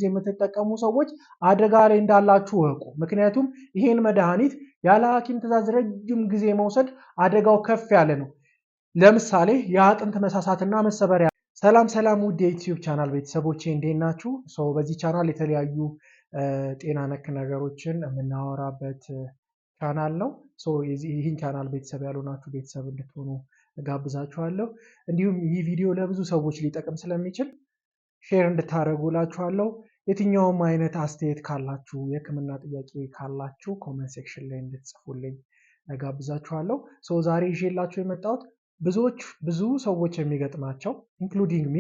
የምትጠቀሙ ሰዎች አደጋ ላይ እንዳላችሁ ወቁ። ምክንያቱም ይሄን መድኃኒት ያለ ሐኪም ትዕዛዝ ረጅም ጊዜ መውሰድ አደጋው ከፍ ያለ ነው። ለምሳሌ የአጥንት መሳሳትና መሰበር። ሰላም ውድ የዩቲዩብ ቻናል ቤተሰቦቼ እንዴት ናችሁ? በዚህ ቻናል የተለያዩ ጤና ነክ ነገሮችን የምናወራበት ቻናል ነው። ይህን ቻናል ቤተሰብ ያልሆናችሁ ቤተሰብ እንድትሆኑ እጋብዛችኋለሁ። እንዲሁም ይህ ቪዲዮ ለብዙ ሰዎች ሊጠቅም ስለሚችል ሼር እንድታደርጉላችኋለሁ። የትኛውም አይነት አስተያየት ካላችሁ፣ የህክምና ጥያቄ ካላችሁ ኮሜንት ሴክሽን ላይ እንድትጽፉልኝ እጋብዛችኋለሁ። ዛሬ ይዤላችሁ የመጣሁት ብዙ ሰዎች የሚገጥማቸው ኢንክሉዲንግ ሚ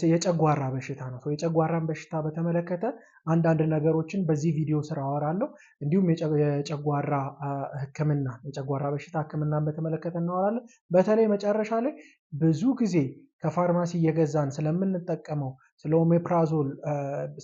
የጨጓራ በሽታ ነው። የጨጓራን በሽታ በተመለከተ አንዳንድ ነገሮችን በዚህ ቪዲዮ ስራ አወራለሁ። እንዲሁም የጨጓራ ህክምና የጨጓራ በሽታ ህክምናን በተመለከተ እናወራለን። በተለይ መጨረሻ ላይ ብዙ ጊዜ ከፋርማሲ እየገዛን ስለምንጠቀመው ስለ ኦሜፕራዞል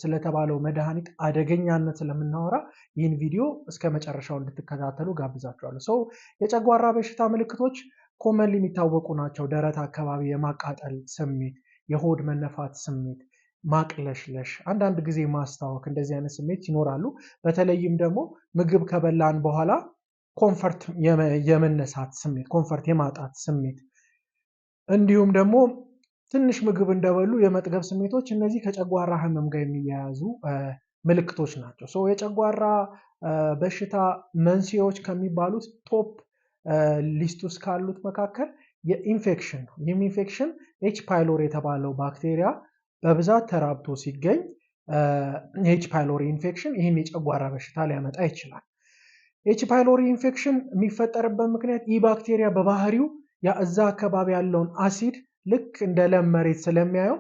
ስለተባለው መድኃኒት አደገኛነት ስለምናወራ ይህን ቪዲዮ እስከ መጨረሻው እንድትከታተሉ ጋብዛችኋለሁ። የጨጓራ በሽታ ምልክቶች ኮመንሊ የሚታወቁ ናቸው። ደረት አካባቢ የማቃጠል ስሜት፣ የሆድ መነፋት ስሜት፣ ማቅለሽለሽ፣ አንዳንድ ጊዜ ማስታወክ፣ እንደዚህ አይነት ስሜት ይኖራሉ። በተለይም ደግሞ ምግብ ከበላን በኋላ ኮንፈርት የመነሳት ስሜት፣ ኮንፈርት የማጣት ስሜት፣ እንዲሁም ደግሞ ትንሽ ምግብ እንደበሉ የመጥገብ ስሜቶች፣ እነዚህ ከጨጓራ ህመም ጋር የሚያያዙ ምልክቶች ናቸው። የጨጓራ በሽታ መንስኤዎች ከሚባሉት ቶፕ ሊስት ውስጥ ካሉት መካከል የኢንፌክሽን ነው። ይህም ኢንፌክሽን ኤች ፓይሎሪ የተባለው ባክቴሪያ በብዛት ተራብቶ ሲገኝ ኤች ፓይሎሪ ኢንፌክሽን ይህን የጨጓራ በሽታ ሊያመጣ ይችላል። ኤች ፓይሎሪ ኢንፌክሽን የሚፈጠርበት ምክንያት ይህ ባክቴሪያ በባህሪው እዛ አካባቢ ያለውን አሲድ ልክ እንደ ለም መሬት ስለሚያየው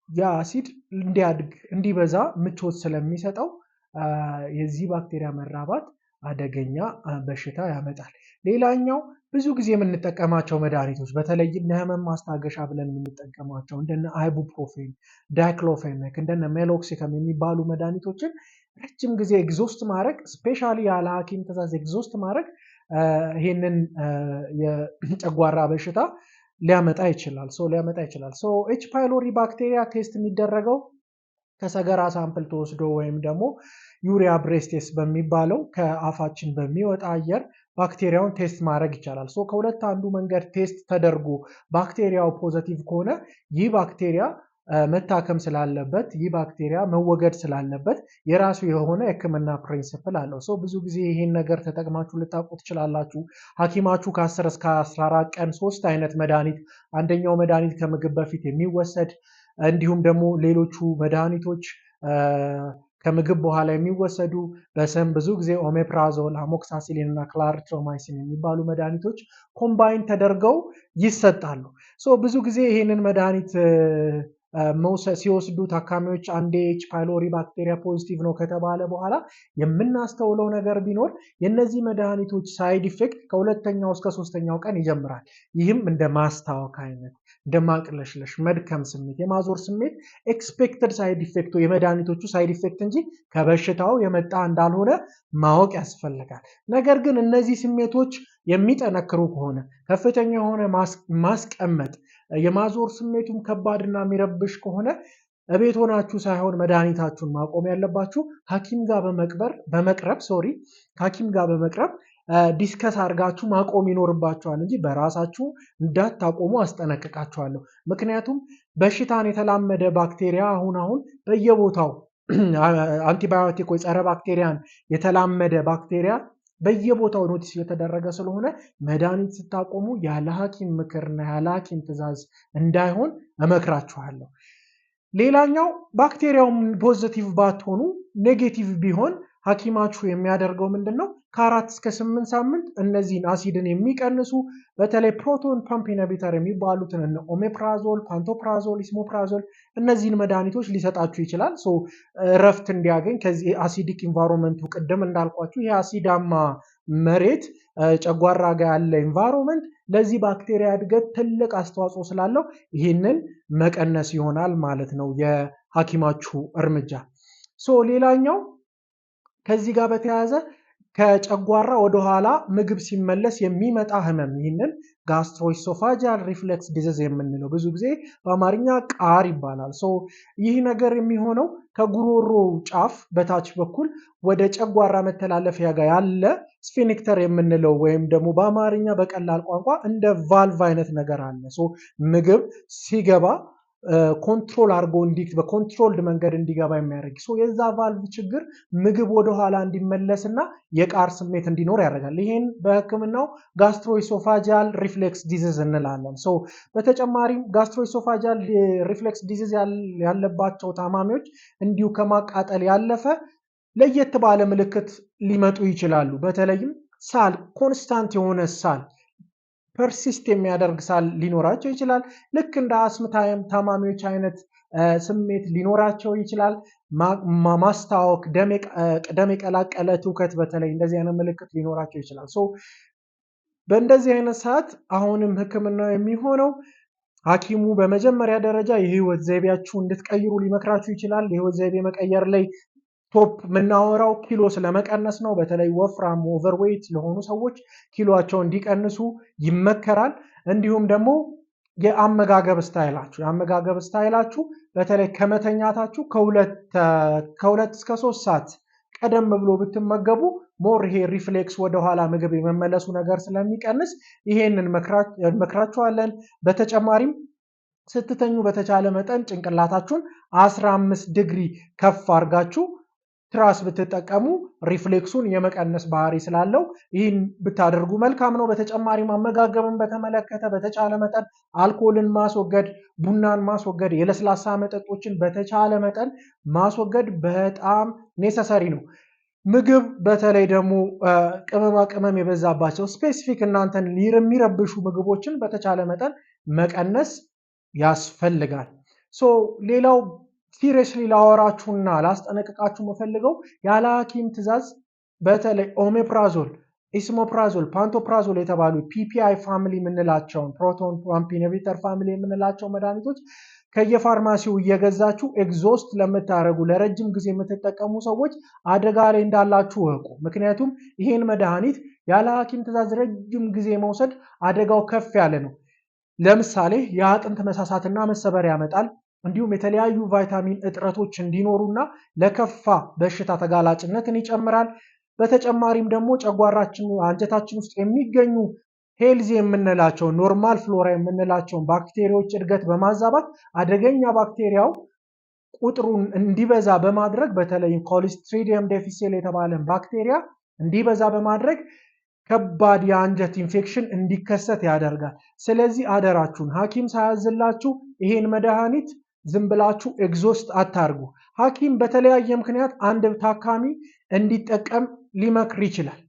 ያ አሲድ እንዲያድግ እንዲበዛ ምቾት ስለሚሰጠው የዚህ ባክቴሪያ መራባት አደገኛ በሽታ ያመጣል። ሌላኛው ብዙ ጊዜ የምንጠቀማቸው መድኃኒቶች በተለይም ለህመም ማስታገሻ ብለን የምንጠቀማቸው እንደነ አይቡፕሮፌን፣ ዳይክሎፌኔክ፣ እንደነ ሜሎክሲከም የሚባሉ መድኃኒቶችን ረጅም ጊዜ ኤግዞስት ማድረግ ስፔሻሊ ያለ ሐኪም ትዕዛዝ ኤግዞስት ማድረግ ይህንን የጨጓራ በሽታ ሊያመጣ ይችላል። ኤች ፓይሎሪ ባክቴሪያ ቴስት የሚደረገው ከሰገራ ሳምፕል ተወስዶ ወይም ደግሞ ዩሪያ ብሬስ ቴስት በሚባለው ከአፋችን በሚወጣ አየር ባክቴሪያውን ቴስት ማድረግ ይቻላል። ከሁለት አንዱ መንገድ ቴስት ተደርጎ ባክቴሪያው ፖዘቲቭ ከሆነ ይህ ባክቴሪያ መታከም ስላለበት፣ ይህ ባክቴሪያ መወገድ ስላለበት የራሱ የሆነ የህክምና ፕሪንሲፕል አለው። ብዙ ጊዜ ይህን ነገር ተጠቅማችሁ ልታውቁ ትችላላችሁ። ሐኪማችሁ ከ10 እስከ 14 ቀን 3 አይነት መድኃኒት፣ አንደኛው መድኃኒት ከምግብ በፊት የሚወሰድ እንዲሁም ደግሞ ሌሎቹ መድኃኒቶች ከምግብ በኋላ የሚወሰዱ በስም ብዙ ጊዜ ኦሜፕራዞል፣ አሞክሳሲሊን እና ክላሪትሮማይሲን የሚባሉ መድኃኒቶች ኮምባይን ተደርገው ይሰጣሉ። ብዙ ጊዜ ይህንን መድኃኒት ሲወስዱ ታካሚዎች አንዴ ኤች ፓይሎሪ ባክቴሪያ ፖዚቲቭ ነው ከተባለ በኋላ የምናስተውለው ነገር ቢኖር የእነዚህ መድኃኒቶች ሳይድ ኢፌክት ከሁለተኛው እስከ 3ኛው ቀን ይጀምራል። ይህም እንደ ማስታወክ አይነት፣ እንደ ማቅለሽለሽ፣ መድከም ስሜት፣ የማዞር ስሜት ኤክስፔክትድ ሳይድ ኢፌክቱ የመድኃኒቶቹ ሳይድ ኢፌክት እንጂ ከበሽታው የመጣ እንዳልሆነ ማወቅ ያስፈልጋል። ነገር ግን እነዚህ ስሜቶች የሚጠነክሩ ከሆነ ከፍተኛ የሆነ ማስቀመጥ፣ የማዞር ስሜቱም ከባድና የሚረብሽ ከሆነ እቤት ሆናችሁ ሳይሆን መድኃኒታችሁን ማቆም ያለባችሁ ሐኪም ጋር በመቅረብ ዲስከስ አድርጋችሁ ማቆም ይኖርባችኋል እንጂ በራሳችሁ እንዳታቆሙ አስጠነቅቃችኋለሁ። ምክንያቱም በሽታን የተላመደ ባክቴሪያ አሁን በየቦታው አንቲባዮቲክ ወይ ጸረ ባክቴሪያን የተላመደ ባክቴሪያ በየቦታው ኖቲስ እየተደረገ ስለሆነ መድኃኒት ስታቆሙ ያለ ሐኪም ምክርና ያለ ሐኪም ትዕዛዝ እንዳይሆን እመክራችኋለሁ። ሌላኛው ባክቴሪያው ፖዚቲቭ ባትሆኑ ኔጌቲቭ ቢሆን ሐኪማችሁ የሚያደርገው ምንድነው? ከ4 እስከ 8 ሳምንት እነዚህን አሲድን የሚቀንሱ በተለይ ፕሮቶን ፓምፕ ኢንሂቢተር የሚባሉትን እነ ኦሜፕራዞል፣ ፓንቶፕራዞል፣ ኢስሞፕራዞል እነዚህን መድኃኒቶች ሊሰጣችሁ ይችላል። እረፍት እንዲያገኝ ከዚህ አሲዲክ ኢንቫይሮንመንቱ ቅድም እንዳልኳችሁ ይህ አሲዳማ መሬት ጨጓራ ጋር ያለ ኢንቫይሮንመንት ለዚህ ባክቴሪያ እድገት ትልቅ አስተዋጽኦ ስላለው ይህንን መቀነስ ይሆናል ማለት ነው የሐኪማችሁ እርምጃ። ሌላኛው ከዚህ ጋር በተያያዘ ከጨጓራ ወደ ኋላ ምግብ ሲመለስ የሚመጣ ህመም፣ ይህንን ጋስትሮኢሶፋጂያል ሪፍሌክስ ዲዚዝ የምንለው ብዙ ጊዜ በአማርኛ ቃር ይባላል። ይህ ነገር የሚሆነው ከጉሮሮ ጫፍ በታች በኩል ወደ ጨጓራ መተላለፊያ ጋር ያለ ስፊንክተር የምንለው ወይም ደግሞ በአማርኛ በቀላል ቋንቋ እንደ ቫልቭ አይነት ነገር አለ። ምግብ ሲገባ ኮንትሮል አድርጎ በኮንትሮልድ መንገድ እንዲገባ የሚያደርግ የዛ ቫልቭ ችግር ምግብ ወደኋላ እንዲመለስና የቃር ስሜት እንዲኖር ያደርጋል። ይህን በሕክምናው ጋስትሮኢሶፋጂያል ሪፍሌክስ ዲዚዝ እንላለን። በተጨማሪም ጋስትሮኢሶፋጂያል ሪፍሌክስ ዲዚዝ ያለባቸው ታማሚዎች እንዲሁ ከማቃጠል ያለፈ ለየት ባለ ምልክት ሊመጡ ይችላሉ። በተለይም ሳል፣ ኮንስታንት የሆነ ሳል፣ ፐርሲስት የሚያደርግ ሳል ሊኖራቸው ይችላል። ልክ እንደ አስም ታማሚዎች አይነት ስሜት ሊኖራቸው ይችላል። ማስታወክ፣ ደም የቀላቀለ ትውከት፣ በተለይ እንደዚህ አይነት ምልክት ሊኖራቸው ይችላል። በእንደዚህ አይነት ሰዓት አሁንም ሕክምናው የሚሆነው ሐኪሙ በመጀመሪያ ደረጃ የህይወት ዘይቤያችሁ እንድትቀይሩ ሊመክራችሁ ይችላል። የህይወት ዘይቤ መቀየር ላይ ቶፕ የምናወራው ኪሎ ስለመቀነስ ነው። በተለይ ወፍራም ኦቨርዌይት ለሆኑ ሰዎች ኪሎቸው እንዲቀንሱ ይመከራል። እንዲሁም ደግሞ የአመጋገብ ስታይላችሁ በተለይ ከመተኛታችሁ ከሁለት እስከ 3 ሰዓት ቀደም ብሎ ብትመገቡ ሞር ይሄ ሪፍሌክስ ወደኋላ ምግብ የመመለሱ ነገር ስለሚቀንስ ይሄንን እንመክራችኋለን። በተጨማሪም ስትተኙ በተቻለ መጠን ጭንቅላታችሁን 15 ዲግሪ ከፍ አድርጋችሁ ትራስ ብትጠቀሙ ሪፍሌክሱን የመቀነስ ባህሪ ስላለው ይህን ብታደርጉ መልካም ነው። በተጨማሪም አመጋገብን በተመለከተ በተቻለ መጠን አልኮልን ማስወገድ፣ ቡናን ማስወገድ፣ የለስላሳ መጠጦችን በተቻለ መጠን ማስወገድ በጣም ኔሰሰሪ ነው። ምግብ በተለይ ደግሞ ቅመማ ቅመም የበዛባቸው ስፔሲፊክ እናንተን የሚረብሹ ምግቦችን በተቻለ መጠን መቀነስ ያስፈልጋል። ሌላው ሲሪየስሊ ላወራችሁና ላስጠነቅቃችሁ የምፈልገው ያለ ሐኪም ትዕዛዝ በተለይ ኦሜፕራዞል፣ ኢስሞፕራዞል፣ ፓንቶፕራዞል የተባሉ ፒፒአይ ፋሚሊ የምንላቸውን ፕሮቶን ፓምፕ ኢንሂቢተር ፋሚሊ የምንላቸው መድኃኒቶች ከየፋርማሲው እየገዛችሁ ኤግዞስት ለምታደርጉ ለረጅም ጊዜ የምትጠቀሙ ሰዎች አደጋ ላይ እንዳላችሁ እወቁ። ምክንያቱም ይሄን መድኃኒት ያለ ሐኪም ትዕዛዝ ረጅም ጊዜ መውሰድ አደጋው ከፍ ያለ ነው። ለምሳሌ የአጥንት መሳሳትና መሰበር ያመጣል። እንዲሁም የተለያዩ ቫይታሚን እጥረቶች እንዲኖሩና ለከፋ በሽታ ተጋላጭነትን ይጨምራል። በተጨማሪም ደግሞ ጨጓራችን፣ አንጀታችን ውስጥ የሚገኙ ሄልዚ የምንላቸው ኖርማል ፍሎራ የምንላቸውን ባክቴሪያዎች እድገት በማዛባት አደገኛ ባክቴሪያው ቁጥሩን እንዲበዛ በማድረግ በተለይም ኮሊስትሪዲየም ዲፊሲል የተባለን ባክቴሪያ እንዲበዛ በማድረግ ከባድ የአንጀት ኢንፌክሽን እንዲከሰት ያደርጋል። ስለዚህ አደራችሁን ሐኪም ሳያዝላችሁ ይሄን መድኃኒት ዝም ብላችሁ ኤግዞስት አታርጉ። ሐኪም በተለያየ ምክንያት አንድ ታካሚ እንዲጠቀም ሊመክር ይችላል።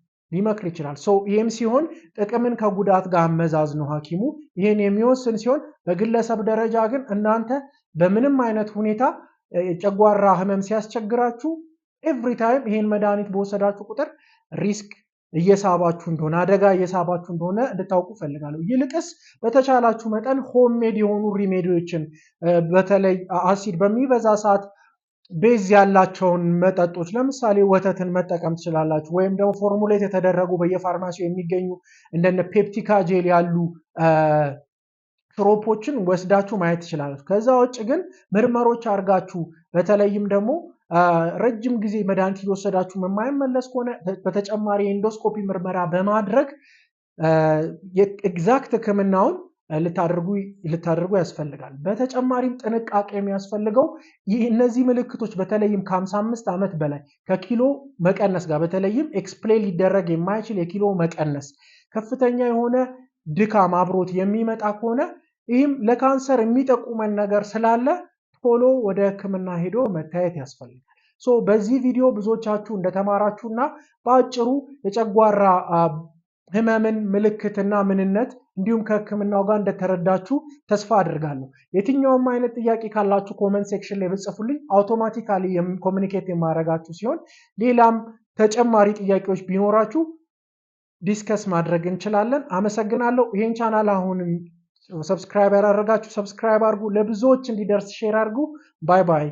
ይህም ሲሆን ጥቅምን ከጉዳት ጋር አመዛዝኖ ሐኪሙ ይህን የሚወስን ሲሆን፣ በግለሰብ ደረጃ ግን እናንተ በምንም አይነት ሁኔታ ጨጓራ ህመም ሲያስቸግራችሁ ኤቭሪ ታይም ይህን መድኃኒት በወሰዳችሁ ቁጥር ሪስክ እየሳባችሁ እንደሆነ አደጋ እየሳባችሁ እንደሆነ እንድታውቁ ፈልጋለሁ። ይልቅስ በተቻላችሁ መጠን ሆምሜድ የሆኑ ሪሜዲዎችን በተለይ አሲድ በሚበዛ ሰዓት ቤዝ ያላቸውን መጠጦች ለምሳሌ ወተትን መጠቀም ትችላላችሁ። ወይም ደግሞ ፎርሙሌት የተደረጉ በየፋርማሲው የሚገኙ እንደነ ፔፕቲካ ጄል ያሉ ሽሮፖችን ወስዳችሁ ማየት ትችላላችሁ። ከዛ ውጭ ግን ምርመሮች አድርጋችሁ በተለይም ደግሞ ረጅም ጊዜ መድኃኒት እየወሰዳችሁ የማይመለስ ከሆነ በተጨማሪ የኢንዶስኮፒ ምርመራ በማድረግ ኤግዛክት ሕክምናውን ልታደርጉ ያስፈልጋል። በተጨማሪም ጥንቃቄ የሚያስፈልገው እነዚህ ምልክቶች በተለይም ከ55 ዓመት በላይ ከኪሎ መቀነስ ጋር በተለይም ኤክስፕሌን ሊደረግ የማይችል የኪሎ መቀነስ፣ ከፍተኛ የሆነ ድካም አብሮት የሚመጣ ከሆነ ይህም ለካንሰር የሚጠቁመን ነገር ስላለ ቶሎ ወደ ሕክምና ሄዶ መታየት ያስፈልጋል። በዚህ ቪዲዮ ብዙዎቻችሁ እንደተማራችሁና በአጭሩ የጨጓራ ህመምን ምልክትና ምንነት እንዲሁም ከሕክምናው ጋር እንደተረዳችሁ ተስፋ አድርጋለሁ። የትኛውም አይነት ጥያቄ ካላችሁ ኮመንት ሴክሽን ላይ ብጽፉልኝ አውቶማቲካሊ ኮሚኒኬት የማደርጋችሁ ሲሆን ሌላም ተጨማሪ ጥያቄዎች ቢኖራችሁ ዲስከስ ማድረግ እንችላለን። አመሰግናለሁ። ይህን ቻናል አሁንም ሰብስክራይብ ያላደረጋችሁ ሰብስክራይብ አድርጉ። ለብዙዎች እንዲደርስ ሼር አድርጉ። ባይ ባይ።